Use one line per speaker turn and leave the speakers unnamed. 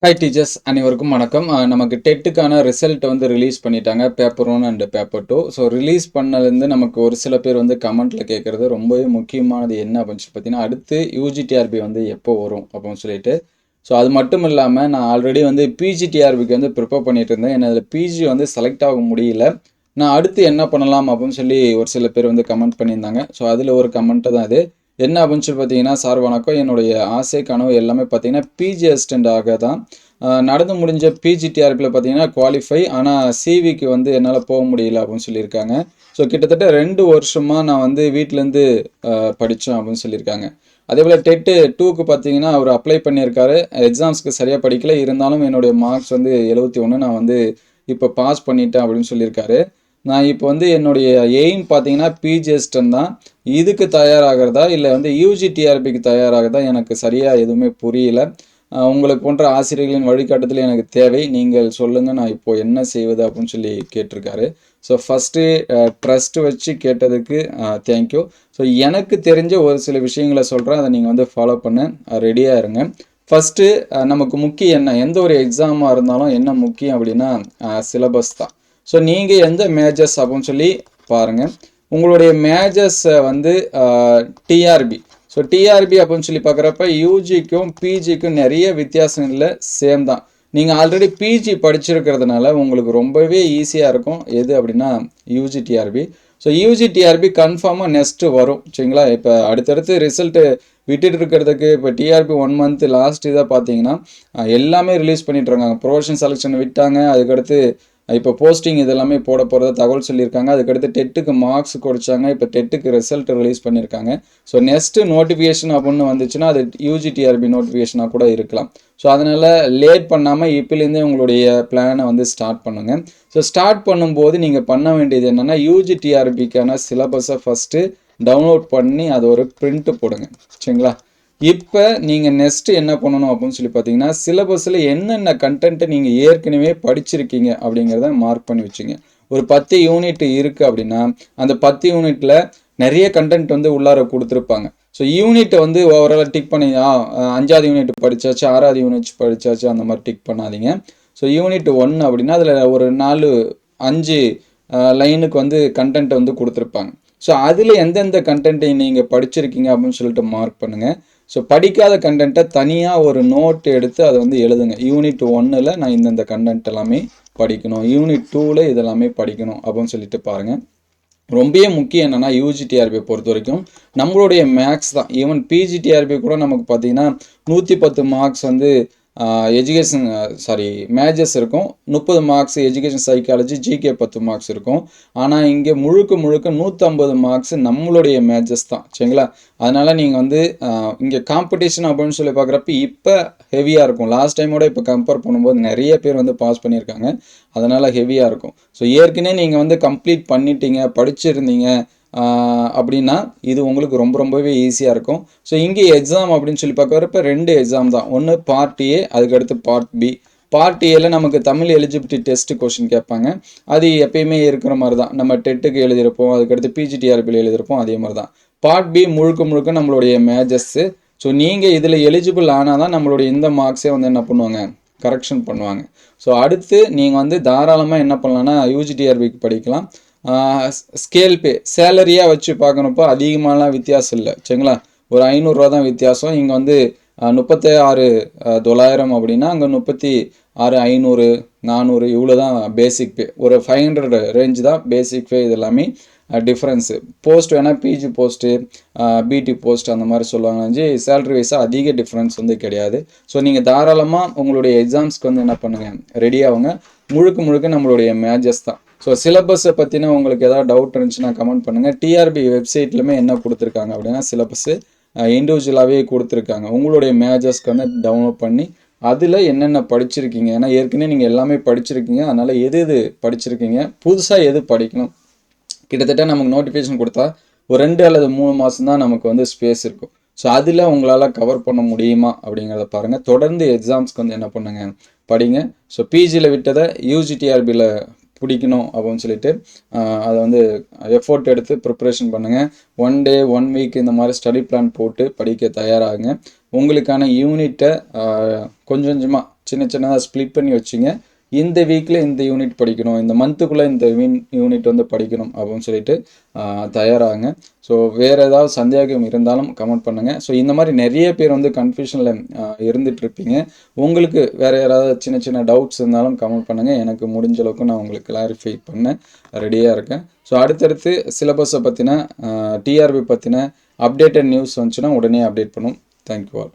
Hi teachers அனைவருக்கும் வணக்கம். நமக்கு டெட்டுக்கான ரிசல்ட் வந்து ரிலீஸ் பண்ணிட்டாங்க, paper 1 and paper 2. So release பண்ணலேருந்து நமக்கு ஒரு சில பேர் வந்து கமெண்ட்டில் கேட்குறது ரொம்பவே முக்கியமானது என்ன அப்படின்னு சொல்லி பார்த்தீங்கன்னா, அடுத்து யூஜிடிஆர்பி வந்து எப்போ வரும் அப்படின்னு சொல்லிட்டு. ஸோ அது மட்டும் இல்லாமல் நான் ஆல்ரெடி வந்து பிஜிடிஆர்பிக்கு வந்து ப்ரிப்பேர் பண்ணிட்டு இருந்தேன். என்ன அதில் பிஜி வந்து செலக்ட் ஆக முடியல. நான் அடுத்து என்ன பண்ணலாம் அப்படின்னு சொல்லி ஒரு சில பேர் வந்து கமெண்ட் பண்ணியிருந்தாங்க. ஸோ அதில் ஒரு கமெண்ட்டு தான் இது. என்ன அப்படின்னு சொல்லி பார்த்தீங்கன்னா, சார் வணக்கம், என்னுடைய ஆசை கனவு எல்லாமே பார்த்தீங்கன்னா பிஜி அசிஸ்டண்ட் ஆக தான். நடந்து முடிஞ்ச பிஜிடிஆர்பியில் பார்த்தீங்கன்னா குவாலிஃபை, ஆனால் சிவிக்கு வந்து என்னால் போக முடியல அப்படின்னு சொல்லியிருக்காங்க. ஸோ கிட்டத்தட்ட 2 வருஷமாக நான் வந்து வீட்டிலேருந்து படித்தேன் அப்படின்னு சொல்லியிருக்காங்க. அதே போல் டெட்டு 2க்கு பார்த்தீங்கன்னா அவர் அப்ளை பண்ணியிருக்காரு. எக்ஸாம்ஸ்க்கு சரியாக படிக்கல, இருந்தாலும் என்னுடைய மார்க்ஸ் வந்து 71, நான் வந்து இப்போ பாஸ் பண்ணிட்டேன் அப்படின்னு சொல்லியிருக்காரு. நான் இப்போ வந்து என்னுடைய எய்ம் பார்த்தீங்கன்னா பிஜி அசிஸ்டன்ட் தான். இதுக்கு தயாராகிறதா இல்லை வந்து யூஜிடிஆர்பிக்கு தயாராகிறதா எனக்கு சரியாக எதுவுமே புரியல. உங்களுக்கு போன்ற ஆசிரியர்களின் வழிகாட்டுதல் எனக்கு தேவை, நீங்கள் சொல்லுங்கள், நான் இப்போது என்ன செய்வது அப்படின்னு சொல்லி கேட்டிருக்காரு. ஸோ ஃபஸ்ட்டு ட்ரஸ்ட்டு வச்சு கேட்டதுக்கு தேங்க்யூ. ஸோ எனக்கு தெரிஞ்ச ஒரு சில விஷயங்களை சொல்கிறேன், அதை நீங்கள் வந்து ஃபாலோ பண்ண ரெடியாக இருங்க. ஃபஸ்ட்டு நமக்கு முக்கியம் என்ன, எந்த ஒரு எக்ஸாமாக இருந்தாலும் என்ன முக்கியம் அப்படின்னா சிலபஸ் தான். ஸோ நீங்கள் எந்த மேஜர்ஸ் அப்படின்னு சொல்லி பாருங்கள். உங்களுடைய மேஜர்ஸை வந்து டிஆர்பி. ஸோ டிஆர்பி அப்படின்னு சொல்லி பார்க்குறப்ப யூஜிக்கும் பிஜிக்கும் நிறைய வித்தியாசம் இல்லை, சேம் தான். நீங்கள் ஆல்ரெடி பிஜி படிச்சிருக்கிறதுனால உங்களுக்கு ரொம்பவே ஈஸியாக இருக்கும். எது அப்படின்னா UG TRP. So UG TRP கன்ஃபார்மாக நெக்ஸ்ட்டு வரும், சரிங்களா? இப்போ அடுத்தடுத்து ரிசல்ட்டு விட்டுட்டு இருக்கிறதுக்கு இப்போ டிஆர்பி 1 மந்த் லாஸ்ட் இதாக பார்த்தீங்கன்னா எல்லாமே ரிலீஸ் பண்ணிட்டுருக்காங்க. ப்ரொஃபஷனல் செலெக்ஷன் விட்டாங்க, அதுக்கடுத்து இப்போ போஸ்டிங் இதெல்லாமே போட போகிறதா தகவல் சொல்லியிருக்காங்க. அதுக்கடுத்து டெட்டுக்கு மார்க்ஸ் குறைச்சாங்க, இப்போ டெட்டுக்கு ரிசல்ட் ரிலீஸ் பண்ணியிருக்காங்க. ஸோ நெக்ஸ்ட்டு நோட்டிஃபிகேஷன் அப்படின்னு வந்துச்சுன்னா அது யூஜிடிஆர்பி நோட்டிஃபிகேஷனாக கூட இருக்கலாம். ஸோ அதனால் லேட் பண்ணாமல் இப்போலேருந்தே உங்களுடைய பிளானை வந்து ஸ்டார்ட் பண்ணுங்கள். ஸோ ஸ்டார்ட் பண்ணும்போது நீங்கள் பண்ண வேண்டியது என்னென்னா, யூஜிடிஆர்பிக்கான சிலபஸை ஃபஸ்ட்டு டவுன்லோட் பண்ணி அதை ஒரு பிரிண்ட்டு போடுங்க, சரிங்களா? இப்போ நீங்கள் நெக்ஸ்ட்டு என்ன பண்ணணும் அப்படின்னு சொல்லி பார்த்தீங்கன்னா, சிலபஸில் என்னென்ன கண்டென்ட்டை நீங்கள் ஏற்கனவே படிச்சிருக்கீங்க அப்படிங்கிறத மார்க் பண்ணி வச்சுங்க. ஒரு 10 யூனிட் இருக்குது அப்படின்னா அந்த 10 யூனிட்டில் நிறைய கண்டென்ட் வந்து உள்ளார கொடுத்துருப்பாங்க. ஸோ யூனிட்டை வந்து ஓவராலாக டிக் பண்ணி 5வது யூனிட் படித்தாச்சு, 6வது யூனிட் படித்தாச்சு, அந்த மாதிரி டிக் பண்ணாதீங்க. ஸோ யூனிட் 1 அப்படின்னா அதில் ஒரு 4-5 லைனுக்கு வந்து கண்டென்ட் வந்து கொடுத்துருப்பாங்க. ஸோ அதில் எந்தெந்த கண்டென்ட்டை நீங்கள் படிச்சிருக்கீங்க அப்படின்னு சொல்லிட்டு மார்க் பண்ணுங்கள். ஸோ படிக்காத கண்டென்ட்டை தனியாக ஒரு நோட் எடுத்து அதை வந்து எழுதுங்க. யூனிட் 1ல் நான் இந்தந்த கண்டென்ட் எல்லாமே படிக்கணும், யூனிட் 2ல் இதெல்லாமே படிக்கணும் அப்படின்னு சொல்லிட்டு பாருங்கள். ரொம்பவே முக்கியம் என்னென்னா, யூஜிடிஆர்பியை பொறுத்த வரைக்கும் நம்மளுடைய மேக்ஸ் தான். ஈவன் பிஜிடிஆர்பி கூட நமக்கு பார்த்தீங்கன்னா 110 மார்க்ஸ் வந்து மேஜர்ஸ் இருக்கும். 30 marks education psychology GK 10 marks இருக்கும். ஆனால் இங்கே முழுக்க 150 மார்க்ஸ் நம்மளுடைய மேஜர்ஸ் தான், சரிங்களா? அதனால் நீங்கள் வந்து இங்கே காம்படிஷன் அப்படின்னு சொல்லி பார்க்குறப்ப இப்போ ஹெவியாக இருக்கும். லாஸ்ட் டைமோட இப்போ கம்பேர் பண்ணும்போது நிறைய பேர் வந்து பாஸ் பண்ணியிருக்காங்க, அதனால் ஹெவியாக இருக்கும். ஸோ ஏற்கனவே நீங்கள் வந்து கம்ப்ளீட் பண்ணிட்டீங்க, படிச்சிருந்தீங்க அப்படின்னா இது உங்களுக்கு ரொம்பவே ஈஸியாக இருக்கும். ஸோ இங்கே எக்ஸாம் அப்படின்னு சொல்லி பார்க்குறப்ப 2 எக்ஸாம் தான். ஒன்று பார்ட் ஏ, அதுக்கடுத்து பார்ட் பி. பார்ட் ஏல நமக்கு தமிழ் எலிஜிபிலிட்டி டெஸ்ட் கொஷின் கேட்பாங்க. அது எப்பயுமே இருக்கிற மாதிரி தான். நம்ம டெட்டுக்கு எழுதியிருப்போம், அதுக்கடுத்து பிஜிடிஆர்பியில் எழுதியிருப்போம், அதே மாதிரி தான். பார்ட் பி முழுக்க நம்மளுடைய மேஜர்ஸு. ஸோ நீங்கள் இதில் எலிஜிபிள் ஆனால் தான் நம்மளுடைய இந்த மார்க்ஸே வந்து என்ன பண்ணுவாங்க, கரெக்ஷன் பண்ணுவாங்க. ஸோ அடுத்து நீங்கள் வந்து தாராளமாக என்ன பண்ணலான்னா யூஜிடிஆர்பிக்கு படிக்கலாம். ஸ்கேல் பே சேலரியாக வச்சு பார்க்கணுப்போ அதிகமாகலாம் வித்தியாசம் இல்லை, சரிங்களா? ஒரு 500 ரூபா தான் வித்தியாசம். இங்கே வந்து 36,900 அப்படின்னா அங்கே 36,500 400 இவ்வளோ தான் பேசிக் பே. ஒரு 500 ரேஞ்சு தான் பேசிக் பே. இது எல்லாமே டிஃப்ரென்ஸு. போஸ்ட் வேணால் பிஜி போஸ்ட்டு, பிடி போஸ்ட் அந்த மாதிரி சொல்லுவாங்க. சேலரி வைஸாக அதிக டிஃப்ரென்ஸ் வந்து கிடையாது. ஸோ நீங்கள் தாராளமாக உங்களுடைய எக்ஸாம்ஸ்க்கு வந்து என்ன பண்ணுங்கள், ரெடி ஆகுங்க. முழுக்க நம்மளுடைய மேஜர்ஸ் தான். ஸோ சிலபஸை பற்றின உங்களுக்கு ஏதாவது டவுட் இருந்துச்சுன்னா கமெண்ட் பண்ணுங்கள். டிஆர்பி வெப்சைட்லையுமே என்ன கொடுத்துருக்காங்க அப்படின்னா சிலபஸ்ஸு இண்டிவிஜுவலாகவே கொடுத்துருக்காங்க. உங்களுடைய மேஜர்ஸ்க்கு வந்து டவுன்லோட் பண்ணி அதில் என்னென்ன படிச்சிருக்கீங்க, ஏன்னா ஏற்கனவே நீங்கள் எல்லாமே படிச்சிருக்கீங்க, அதனால் எது படிச்சிருக்கீங்க, புதுசாக எது படிக்கணும். கிட்டத்தட்ட நமக்கு நோட்டிஃபிகேஷன் கொடுத்தா ஒரு 2 அல்லது 3 மாதம் தான் நமக்கு வந்து ஸ்பேஸ் இருக்கும். ஸோ அதில் உங்களால் கவர் பண்ண முடியுமா அப்படிங்கிறத பாருங்கள். தொடர்ந்து எக்ஸாம்ஸ்க்கு வந்து என்ன பண்ணுங்கள், படிங்க. ஸோ பிஜியில் விட்டதை யூஜிடிஆர்பியில் பிடிக்கணும் அப்படின்னு சொல்லிட்டு அதை வந்து எஃபோர்ட் எடுத்து ப்ரிப்ரேஷன் பண்ணுங்கள். 1 டே 1 வீக் இந்த மாதிரி ஸ்டடி பிளான் போட்டு படிக்க தயாராகுங்க. உங்களுக்கான யூனிட்டை கொஞ்சமாக சின்ன சின்னதாக ஸ்ப்ளிட் பண்ணி வச்சுங்க. இந்த வீக்கில் இந்த யூனிட் படிக்கணும், இந்த மந்த்துக்குள்ளே இந்த யூனிட் வந்து படிக்கணும் அப்படின்னு சொல்லிட்டு தயாராகுங்க. ஸோ வேறு ஏதாவது சந்தேகம் இருந்தாலும் கமெண்ட் பண்ணுங்கள். ஸோ இந்த மாதிரி நிறைய பேர் வந்து கன்ஃபியூஷனில் இருந்துகிட்ருப்பீங்க. உங்களுக்கு வேறு யாராவது சின்ன சின்ன டவுட்ஸ் இருந்தாலும் கமெண்ட் பண்ணுங்கள். எனக்கு முடிஞ்ச அளவுக்கு நான் உங்களுக்கு கிளாரிஃபை பண்ண ரெடியாக இருக்கேன். ஸோ அடுத்தடுத்து சிலபஸை பற்றின டிஆர்பி பற்றின அப்டேட்டட் நியூஸ் வந்துச்சுன்னா உடனே அப்டேட் பண்ணும். Thank you all.